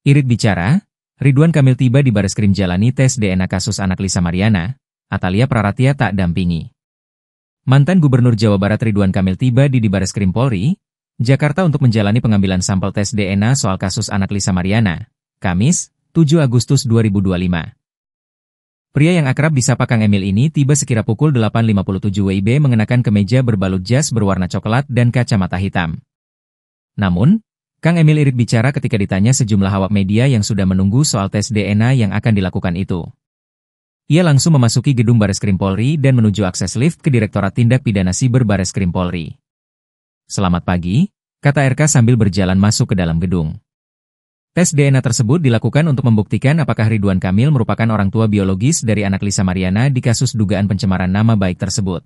Irit bicara, Ridwan Kamil tiba di Bareskrim jalani tes DNA kasus anak Lisa Mariana, Atalia Praratia tak dampingi. Mantan Gubernur Jawa Barat Ridwan Kamil tiba di Bareskrim Polri, Jakarta untuk menjalani pengambilan sampel tes DNA soal kasus anak Lisa Mariana, Kamis, 7 Agustus 2025. Pria yang akrab disapa Kang Emil ini tiba sekira pukul 8.57 WIB mengenakan kemeja berbalut jas berwarna coklat dan kacamata hitam. Namun, Kang Emil irit bicara ketika ditanya sejumlah awak media yang sudah menunggu soal tes DNA yang akan dilakukan itu. Ia langsung memasuki gedung Bareskrim Polri dan menuju akses lift ke Direktorat Tindak Pidana Siber Bareskrim Polri. "Selamat pagi," kata RK sambil berjalan masuk ke dalam gedung. Tes DNA tersebut dilakukan untuk membuktikan apakah Ridwan Kamil merupakan orang tua biologis dari anak Lisa Mariana di kasus dugaan pencemaran nama baik tersebut.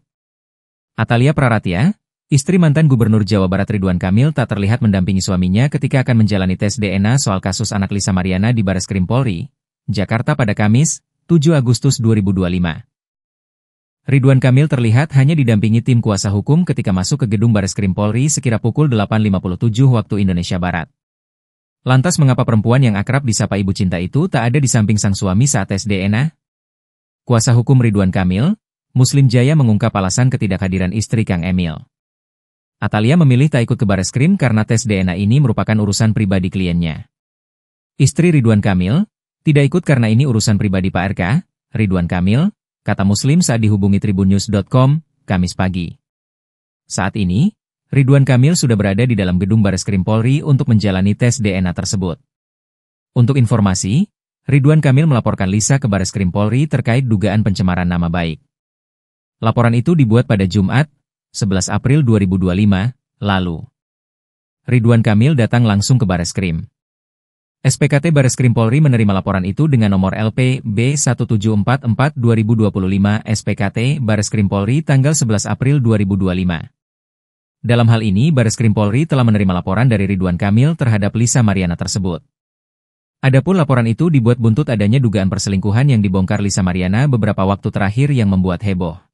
Atalia Praratia, istri mantan Gubernur Jawa Barat Ridwan Kamil, tak terlihat mendampingi suaminya ketika akan menjalani tes DNA soal kasus anak Lisa Mariana di Bareskrim Polri, Jakarta pada Kamis, 7 Agustus 2025. Ridwan Kamil terlihat hanya didampingi tim kuasa hukum ketika masuk ke gedung Bareskrim Polri sekira pukul 8.57 waktu Indonesia Barat. Lantas mengapa perempuan yang akrab disapa ibu cinta itu tak ada di samping sang suami saat tes DNA? Kuasa hukum Ridwan Kamil, Muslim Jaya, mengungkap alasan ketidakhadiran istri Kang Emil. Atalia memilih tak ikut ke Bareskrim karena tes DNA ini merupakan urusan pribadi kliennya. Istri Ridwan Kamil, tidak ikut karena ini urusan pribadi Pak RK, Ridwan Kamil, kata Muslim saat dihubungi tribunnews.com, Kamis pagi. Saat ini, Ridwan Kamil sudah berada di dalam gedung Bareskrim Polri untuk menjalani tes DNA tersebut. Untuk informasi, Ridwan Kamil melaporkan Lisa ke Bareskrim Polri terkait dugaan pencemaran nama baik. Laporan itu dibuat pada Jumat, 11 April 2025, lalu. Ridwan Kamil datang langsung ke Bareskrim. SPKT Bareskrim Polri menerima laporan itu dengan nomor LP B1744-2025 SPKT Bareskrim Polri tanggal 11 April 2025. Dalam hal ini Bareskrim Polri telah menerima laporan dari Ridwan Kamil terhadap Lisa Mariana tersebut. Adapun laporan itu dibuat buntut adanya dugaan perselingkuhan yang dibongkar Lisa Mariana beberapa waktu terakhir yang membuat heboh.